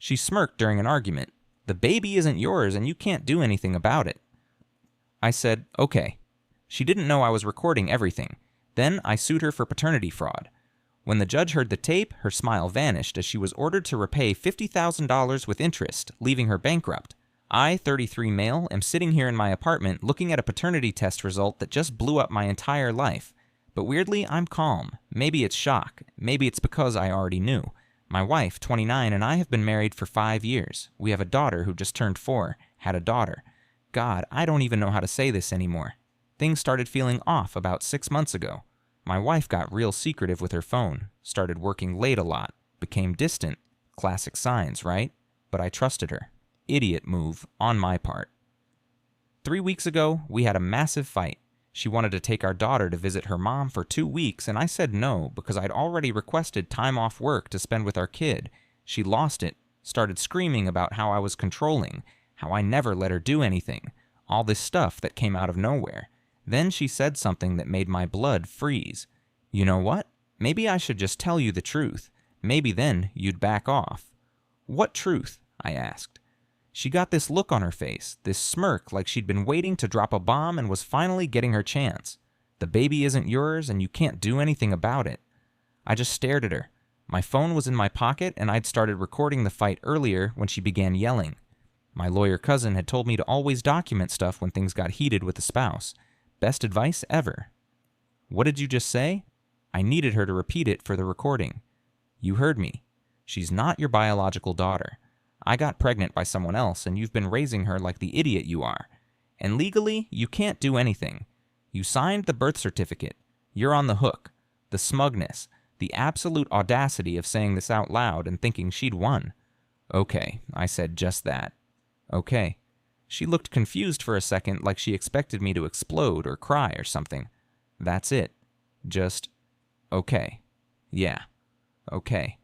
She smirked during an argument. The baby isn't yours and you can't do anything about it. I said, okay. She didn't know I was recording everything. Then I sued her for paternity fraud. When the judge heard the tape, her smile vanished as she was ordered to repay $50,000 with interest, leaving her bankrupt. I, 33 male, am sitting here in my apartment looking at a paternity test result that just blew up my entire life. But weirdly, I'm calm. Maybe it's shock. Maybe it's because I already knew. My wife, 29, and I have been married for 5 years. We have a daughter who just turned 4, had a daughter. God, I don't even know how to say this anymore. Things started feeling off about 6 months ago. My wife got real secretive with her phone, started working late a lot, became distant. Classic signs, right? But I trusted her. Idiot move on my part. 3 weeks ago, we had a massive fight. She wanted to take our daughter to visit her mom for 2 weeks, and I said no because I'd already requested time off work to spend with our kid. She lost it, started screaming about how I was controlling, how I never let her do anything, all this stuff that came out of nowhere. Then she said something that made my blood freeze. You know what? Maybe I should just tell you the truth. Maybe then you'd back off. What truth? I asked. She got this look on her face, this smirk like she'd been waiting to drop a bomb and was finally getting her chance. The baby isn't yours and you can't do anything about it. I just stared at her. My phone was in my pocket and I'd started recording the fight earlier when she began yelling. My lawyer cousin had told me to always document stuff when things got heated with the spouse. Best advice ever. What did you just say? I needed her to repeat it for the recording. You heard me. She's not your biological daughter. I got pregnant by someone else and you've been raising her like the idiot you are. And legally, you can't do anything. You signed the birth certificate. You're on the hook. The smugness, the absolute audacity of saying this out loud and thinking she'd won. Okay, I said just that. Okay. She looked confused for a second like she expected me to explode or cry or something. That's it. Just, okay. Yeah. Okay.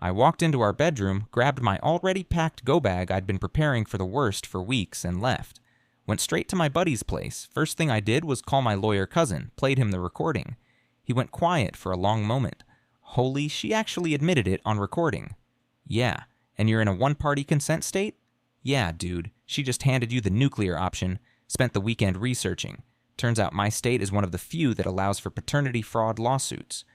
I walked into our bedroom, grabbed my already packed go bag I'd been preparing for the worst for weeks, and left. Went straight to my buddy's place. First thing I did was call my lawyer cousin, played him the recording. He went quiet for a long moment. Holy, she actually admitted it on recording. Yeah, and you're in a one-party consent state? Yeah, dude, she just handed you the nuclear option, spent the weekend researching. Turns out my state is one of the few that allows for paternity fraud lawsuits.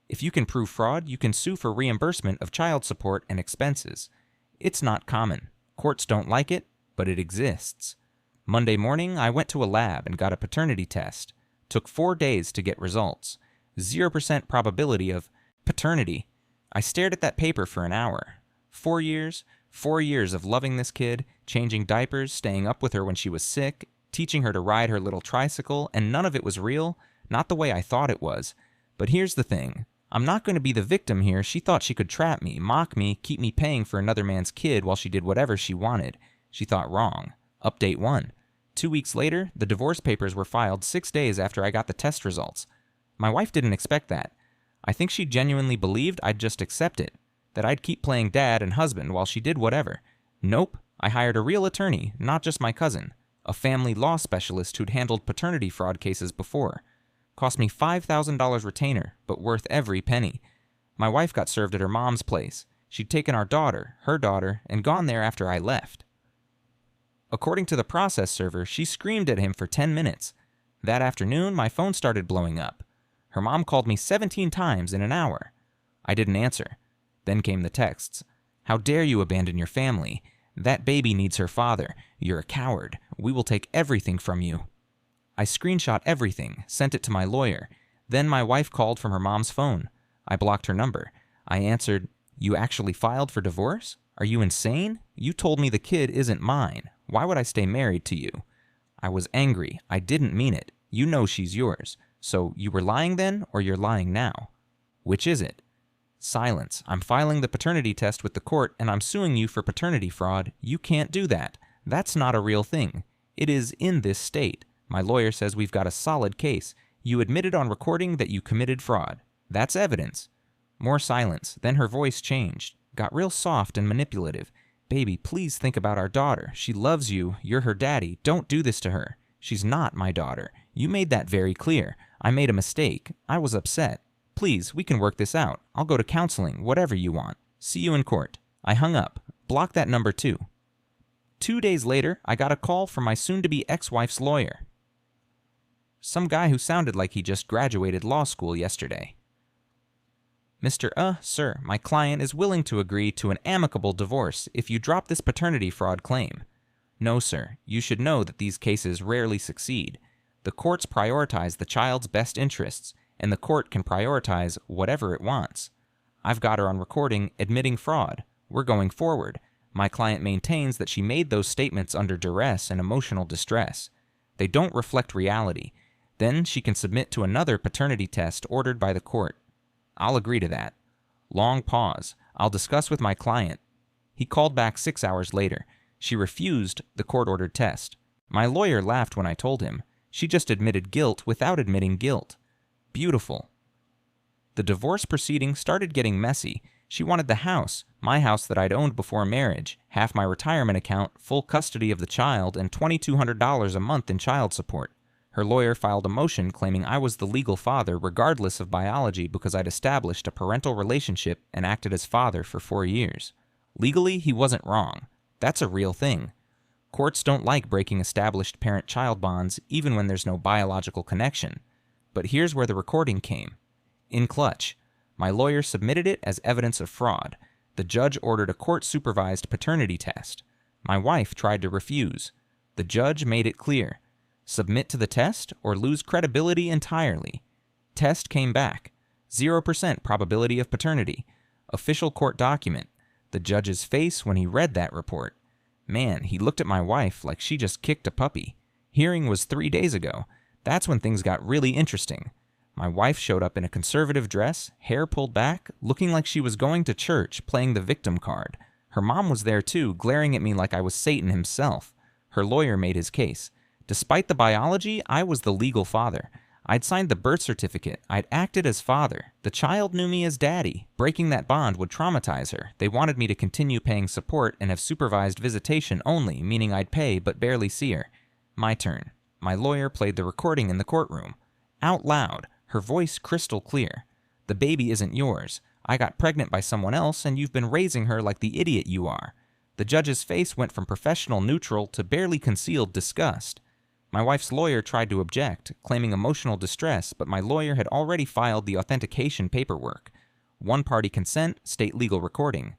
If you can prove fraud, you can sue for reimbursement of child support and expenses. It's not common. Courts don't like it, but it exists. Monday morning, I went to a lab and got a paternity test. Took 4 days to get results. 0% probability of paternity. I stared at that paper for an hour. 4 years of loving this kid, changing diapers, staying up with her when she was sick, teaching her to ride her little tricycle, and none of it was real, not the way I thought it was. But here's the thing. I'm not going to be the victim here. She thought she could trap me, mock me, keep me paying for another man's kid while she did whatever she wanted. She thought wrong. Update 1. 2 weeks later, the divorce papers were filed 6 days after I got the test results. My wife didn't expect that. I think she genuinely believed I'd just accept it, that I'd keep playing dad and husband while she did whatever. Nope, I hired a real attorney, not just my cousin, a family law specialist who'd handled paternity fraud cases before. Cost me $5,000 retainer, but worth every penny. My wife got served at her mom's place. She'd taken our daughter, her daughter, and gone there after I left. According to the process server, she screamed at him for 10 minutes. That afternoon, my phone started blowing up. Her mom called me 17 times in an hour. I didn't answer. Then came the texts. How dare you abandon your family? That baby needs her father. You're a coward. We will take everything from you. I screenshot everything, sent it to my lawyer. Then my wife called from her mom's phone. I blocked her number. I answered, "You actually filed for divorce? Are you insane? You told me the kid isn't mine. Why would I stay married to you?" I was angry. I didn't mean it. You know she's yours. So you were lying then, or you're lying now? Which is it? Silence. I'm filing the paternity test with the court, and I'm suing you for paternity fraud. You can't do that. That's not a real thing. It is in this state. My lawyer says we've got a solid case. You admitted on recording that you committed fraud. That's evidence. More silence. Then her voice changed. Got real soft and manipulative. Baby, please think about our daughter. She loves you. You're her daddy. Don't do this to her. She's not my daughter. You made that very clear. I made a mistake. I was upset. Please, we can work this out. I'll go to counseling, whatever you want. See you in court. I hung up. Block that number too. 2 days later, I got a call from my soon-to-be ex-wife's lawyer. Some guy who sounded like he just graduated law school yesterday. Mr. Sir, my client is willing to agree to an amicable divorce if you drop this paternity fraud claim. No, sir, you should know that these cases rarely succeed. The courts prioritize the child's best interests, and the court can prioritize whatever it wants. I've got her on recording admitting fraud. We're going forward. My client maintains that she made those statements under duress and emotional distress. They don't reflect reality. Then she can submit to another paternity test ordered by the court. I'll agree to that. Long pause. I'll discuss with my client. He called back 6 hours later. She refused the court-ordered test. My lawyer laughed when I told him. She just admitted guilt without admitting guilt. Beautiful. The divorce proceeding started getting messy. She wanted the house, my house that I'd owned before marriage, half my retirement account, full custody of the child, and $2,200 a month in child support. Her lawyer filed a motion claiming I was the legal father regardless of biology because I'd established a parental relationship and acted as father for 4 years. Legally, he wasn't wrong. That's a real thing. Courts don't like breaking established parent-child bonds even when there's no biological connection. But here's where the recording came. In clutch. My lawyer submitted it as evidence of fraud. The judge ordered a court-supervised paternity test. My wife tried to refuse. The judge made it clear. Submit to the test or lose credibility entirely. Test came back. 0% probability of paternity. Official court document. The judge's face when he read that report. Man, he looked at my wife like she just kicked a puppy. Hearing was 3 days ago. That's when things got really interesting. My wife showed up in a conservative dress, hair pulled back, looking like she was going to church, playing the victim card. Her mom was there too, glaring at me like I was Satan himself. Her lawyer made his case. Despite the biology, I was the legal father. I'd signed the birth certificate. I'd acted as father. The child knew me as daddy. Breaking that bond would traumatize her. They wanted me to continue paying support and have supervised visitation only, meaning I'd pay but barely see her. My turn. My lawyer played the recording in the courtroom. Out loud. Her voice crystal clear. The baby isn't yours. I got pregnant by someone else, and you've been raising her like the idiot you are. The judge's face went from professional neutral to barely concealed disgust. My wife's lawyer tried to object, claiming emotional distress, but my lawyer had already filed the authentication paperwork. One-party consent, state legal recording.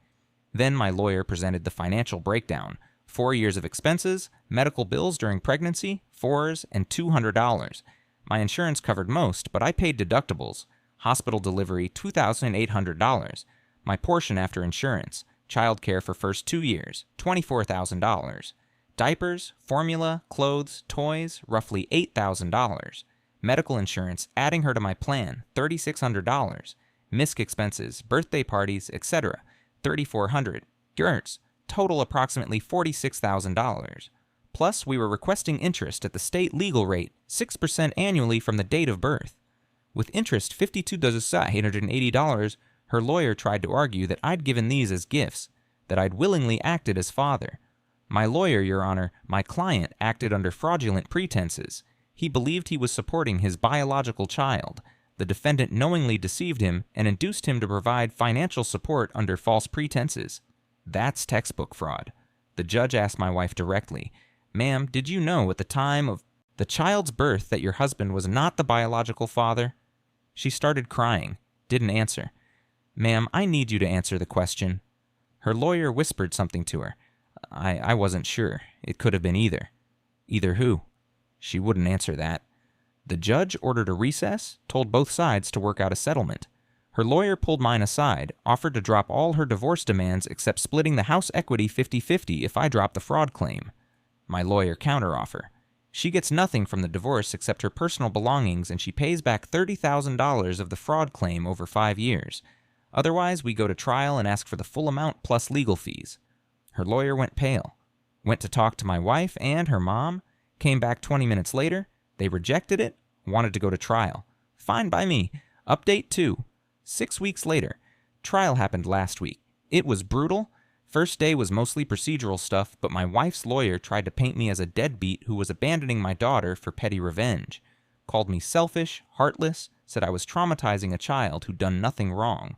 Then my lawyer presented the financial breakdown. 4 years of expenses, medical bills during pregnancy, $4 and $200. My insurance covered most, but I paid deductibles. Hospital delivery, $2,800. My portion after insurance. Childcare for first 2 years, $24,000. Diapers, formula, clothes, toys, roughly $8,000. Medical insurance, adding her to my plan, $3,600. MISC expenses, birthday parties, etc., $3,400. Gertz, total approximately $46,000. Plus, we were requesting interest at the state legal rate, 6% annually from the date of birth. With interest $52,880, her lawyer tried to argue that I'd given these as gifts, that I'd willingly acted as father. My lawyer, Your Honor, my client, acted under fraudulent pretenses. He believed he was supporting his biological child. The defendant knowingly deceived him and induced him to provide financial support under false pretenses. That's textbook fraud. The judge asked my wife directly, "Ma'am, did you know at the time of the child's birth that your husband was not the biological father?" She started crying, didn't answer. "Ma'am, I need you to answer the question." Her lawyer whispered something to her. I wasn't sure. It could have been either. Either who? She wouldn't answer that. The judge ordered a recess, told both sides to work out a settlement. Her lawyer pulled mine aside, offered to drop all her divorce demands except splitting the house equity 50-50 if I dropped the fraud claim. My lawyer counteroffer. She gets nothing from the divorce except her personal belongings, and she pays back $30,000 of the fraud claim over 5 years. Otherwise, we go to trial and ask for the full amount plus legal fees. Her lawyer went pale. Went to talk to my wife and her mom. Came back 20 minutes later. They rejected it. Wanted to go to trial. Fine by me. Update 2. 6 weeks later. Trial happened last week. It was brutal. First day was mostly procedural stuff, but my wife's lawyer tried to paint me as a deadbeat who was abandoning my daughter for petty revenge. Called me selfish, heartless, said I was traumatizing a child who'd done nothing wrong.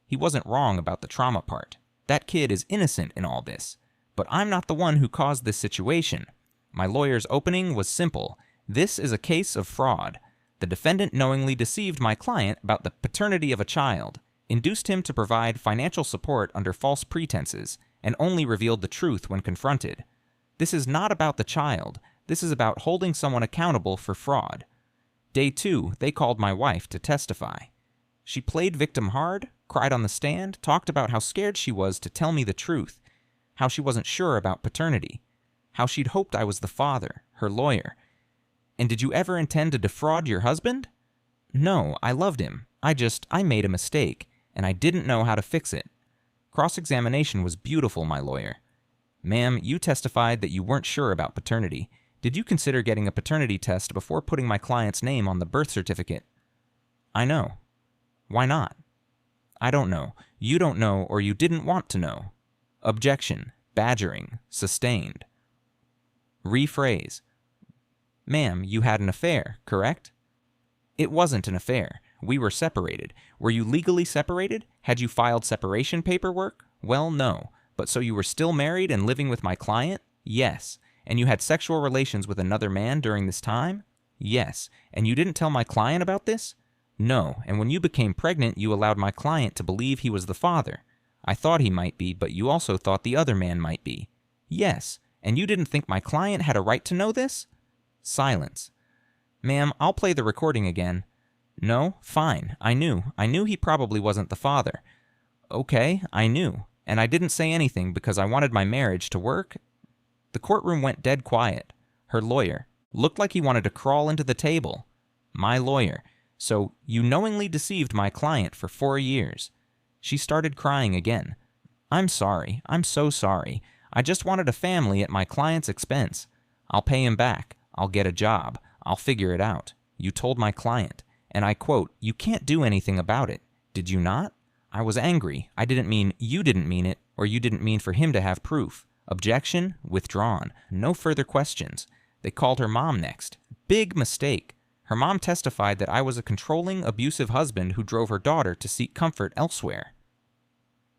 He wasn't wrong about the trauma part. That kid is innocent in all this. But I'm not the one who caused this situation. My lawyer's opening was simple. This is a case of fraud. The defendant knowingly deceived my client about the paternity of a child, induced him to provide financial support under false pretenses, and only revealed the truth when confronted. This is not about the child. This is about holding someone accountable for fraud. Day 2, they called my wife to testify. She played victim hard, cried on the stand, talked about how scared she was to tell me the truth, how she wasn't sure about paternity, how she'd hoped I was the father, her lawyer. And did you ever intend to defraud your husband? No, I loved him. I made a mistake, and I didn't know how to fix it. Cross-examination was beautiful, my lawyer. Ma'am, you testified that you weren't sure about paternity. Did you consider getting a paternity test before putting my client's name on the birth certificate? I know. Why not? I don't know. You don't know, or you didn't want to know. Objection. Badgering. Sustained. Rephrase. Ma'am, you had an affair, correct? It wasn't an affair. We were separated. Were you legally separated? Had you filed separation paperwork? Well, no. But so you were still married and living with my client? Yes. And you had sexual relations with another man during this time? Yes. And you didn't tell my client about this? No. And when you became pregnant, you allowed my client to believe he was the father. I thought he might be, but you also thought the other man might be. Yes. And you didn't think my client had a right to know this? Silence. Ma'am, I'll play the recording again. No? Fine. I knew he probably wasn't the father. Okay, I knew. And I didn't say anything because I wanted my marriage to work. The courtroom went dead quiet. Her lawyer looked like he wanted to crawl into the table. My lawyer. So you knowingly deceived my client for 4 years. She started crying again. I'm sorry. I'm so sorry. I just wanted a family at my client's expense. I'll pay him back. I'll get a job. I'll figure it out. You told my client. And I quote, you can't do anything about it. Did you not? I was angry. I didn't mean you didn't mean it, or you didn't mean for him to have proof. Objection withdrawn. No further questions. They called her mom next. Big mistake. Her mom testified that I was a controlling, abusive husband who drove her daughter to seek comfort elsewhere.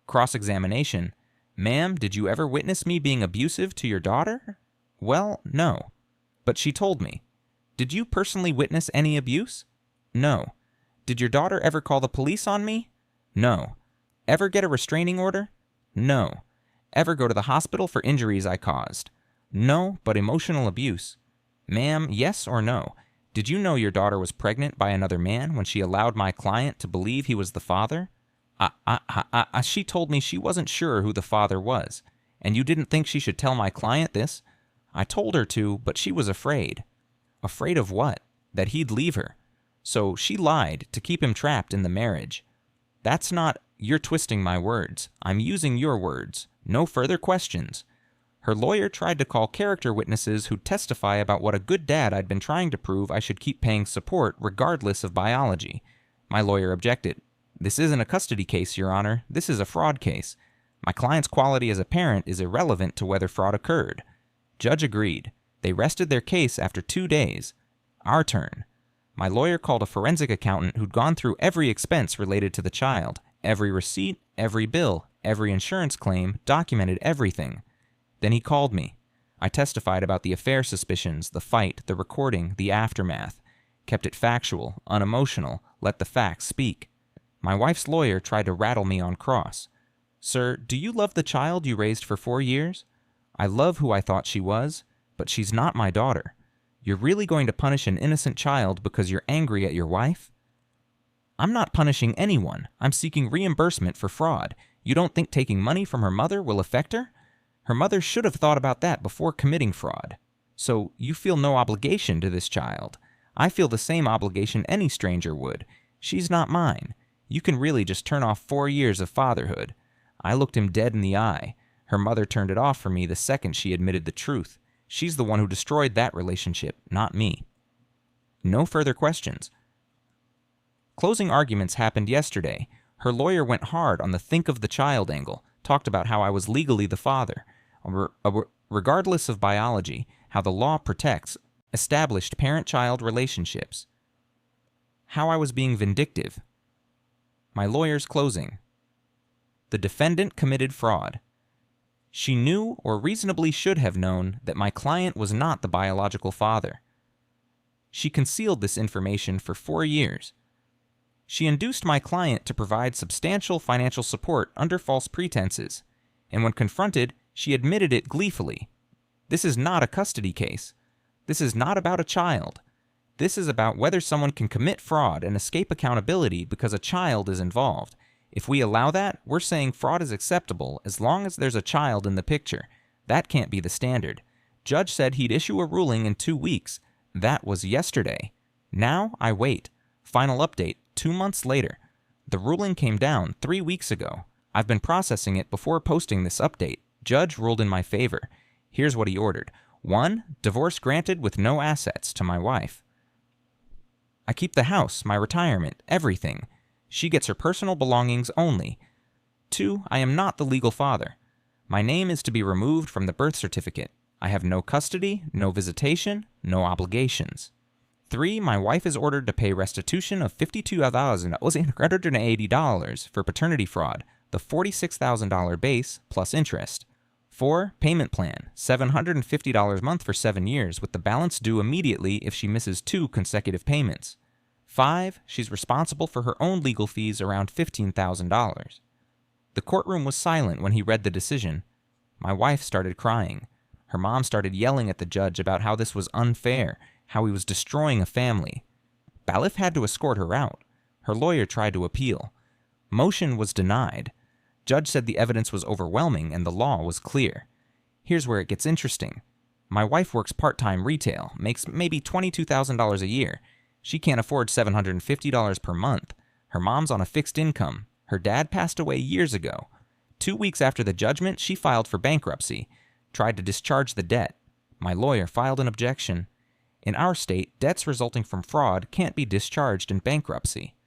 Cross-examination. Ma'am, did you ever witness me being abusive to your daughter? Well, no. But she told me. Did you personally witness any abuse? No. Did your daughter ever call the police on me? No. Ever get a restraining order? No. Ever go to the hospital for injuries I caused? No, but emotional abuse. Ma'am, yes or no? Did you know your daughter was pregnant by another man when she allowed my client to believe he was the father? She told me she wasn't sure who the father was. And you didn't think she should tell my client this? I told her to, but she was afraid. Afraid of what? That he'd leave her. So she lied to keep him trapped in the marriage. That's not, you're twisting my words. I'm using your words. No further questions. Her lawyer tried to call character witnesses who'd testify about what a good dad I'd been trying to prove I should keep paying support regardless of biology. My lawyer objected. This isn't a custody case, Your Honor. This is a fraud case. My client's quality as a parent is irrelevant to whether fraud occurred. Judge agreed. They rested their case after 2 days. Our turn. My lawyer called a forensic accountant who'd gone through every expense related to the child, every receipt, every bill, every insurance claim, documented everything. Then he called me. I testified about the affair suspicions, the fight, the recording, the aftermath. Kept it factual, unemotional, let the facts speak. My wife's lawyer tried to rattle me on cross. Sir, do you love the child you raised for 4 years? I love who I thought she was, but she's not my daughter. You're really going to punish an innocent child because you're angry at your wife? I'm not punishing anyone. I'm seeking reimbursement for fraud. You don't think taking money from her mother will affect her? Her mother should have thought about that before committing fraud. So you feel no obligation to this child. I feel the same obligation any stranger would. She's not mine. You can really just turn off 4 years of fatherhood. I looked him dead in the eye. Her mother turned it off for me the second she admitted the truth. She's the one who destroyed that relationship, not me. No further questions. Closing arguments happened yesterday. Her lawyer went hard on the think of the child angle, talked about how I was legally the father, regardless of biology, how the law protects established parent-child relationships, how I was being vindictive. My lawyer's closing. The defendant committed fraud. She knew or reasonably should have known that my client was not the biological father. She concealed this information for 4 years. She induced my client to provide substantial financial support under false pretenses, and when confronted, she admitted it gleefully. This is not a custody case. This is not about a child. This is about whether someone can commit fraud and escape accountability because a child is involved. If we allow that, we're saying fraud is acceptable as long as there's a child in the picture. That can't be the standard. Judge said he'd issue a ruling in 2 weeks. That was yesterday. Now I wait. Final update, 2 months later. The ruling came down 3 weeks ago. I've been processing it before posting this update. Judge ruled in my favor. Here's what he ordered. 1. Divorce granted with no assets to my wife. I keep the house, my retirement, everything. She gets her personal belongings only. 2. I am not the legal father. My name is to be removed from the birth certificate. I have no custody, no visitation, no obligations. 3. My wife is ordered to pay restitution of $52,880 for paternity fraud, the $46,000 base plus interest. 4. Payment plan, $750 a month for 7 years, with the balance due immediately if she misses 2 consecutive payments. 5. She's responsible for her own legal fees, around $15,000. The courtroom was silent when he read the decision. My wife started crying. Her mom started yelling at the judge about how this was unfair, how he was destroying a family. Balif had to escort her out. Her lawyer tried to appeal. Motion was denied. Judge said the evidence was overwhelming and the law was clear. Here's where it gets interesting. My wife works part-time retail, makes maybe $22,000 a year. She can't afford $750 per month. Her mom's on a fixed income. Her dad passed away years ago. 2 weeks after the judgment, she filed for bankruptcy, tried to discharge the debt. My lawyer filed an objection. In our state, debts resulting from fraud can't be discharged in bankruptcy.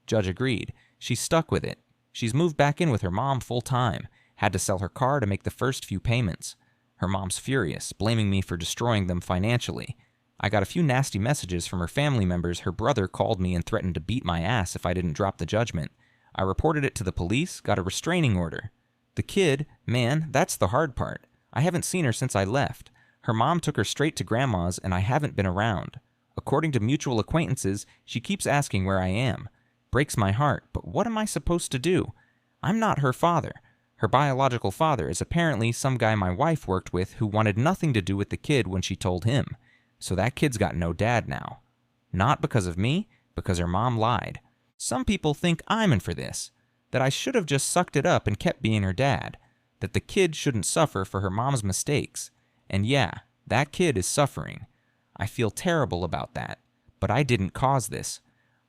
Judge agreed. She's stuck with it. She's moved back in with her mom full-time, had to sell her car to make the first few payments. Her mom's furious, blaming me for destroying them financially. I got a few nasty messages from her family members. Her brother called me and threatened to beat my ass if I didn't drop the judgment. I reported it to the police, got a restraining order. The kid, man, that's the hard part. I haven't seen her since I left. Her mom took her straight to grandma's and I haven't been around. According to mutual acquaintances, she keeps asking where I am. Breaks my heart, but what am I supposed to do? I'm not her father. Her biological father is apparently some guy my wife worked with who wanted nothing to do with the kid when she told him. So that kid's got no dad now. Not because of me, because her mom lied. Some people think I'm in for this, that I should have just sucked it up and kept being her dad, that the kid shouldn't suffer for her mom's mistakes. And yeah, that kid is suffering. I feel terrible about that, but I didn't cause this.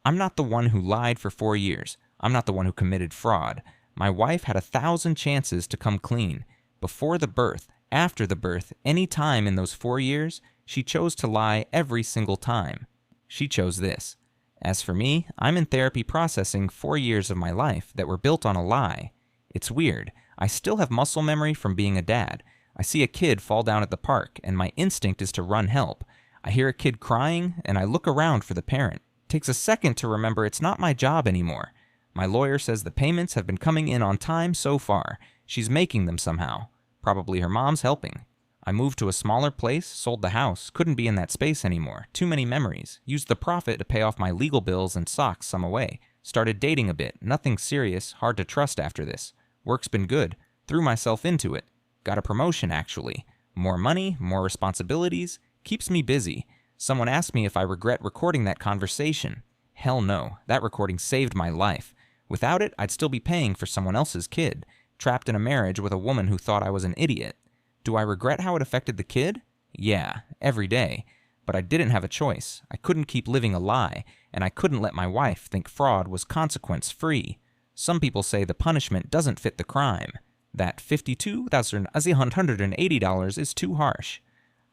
I'm not the one who lied for 4 years. I'm not the one who committed fraud. My wife had 1,000 chances to come clean. Before the birth, after the birth, any time in those 4 years, she chose to lie every single time. She chose this. As for me, I'm in therapy processing 4 years of my life that were built on a lie. It's weird. I still have muscle memory from being a dad. I see a kid fall down at the park, and my instinct is to run help. I hear a kid crying, and I look around for the parent. Takes a second to remember it's not my job anymore. My lawyer says the payments have been coming in on time so far. She's making them somehow. Probably her mom's helping. I moved to a smaller place, sold the house, couldn't be in that space anymore. Too many memories. Used the profit to pay off my legal bills and socks some away. Started dating a bit. Nothing serious, hard to trust after this. Work's been good. Threw myself into it. Got a promotion, actually. More money, more responsibilities. Keeps me busy. Someone asked me if I regret recording that conversation. Hell no, that recording saved my life. Without it, I'd still be paying for someone else's kid, trapped in a marriage with a woman who thought I was an idiot. Do I regret how it affected the kid? Yeah, every day. But I didn't have a choice. I couldn't keep living a lie, and I couldn't let my wife think fraud was consequence-free. Some people say the punishment doesn't fit the crime. That $52,880 is too harsh.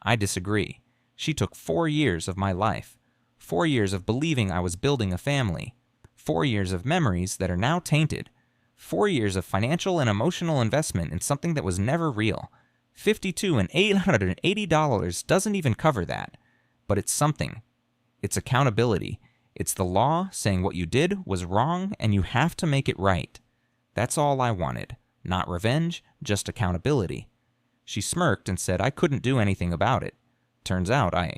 I disagree. She took 4 years of my life. 4 years of believing I was building a family. 4 years of memories that are now tainted. 4 years of financial and emotional investment in something that was never real. $52,880 doesn't even cover that. But it's something. It's accountability. It's the law saying what you did was wrong and you have to make it right. That's all I wanted. Not revenge, just accountability. She smirked and said I couldn't do anything about it. Turns out I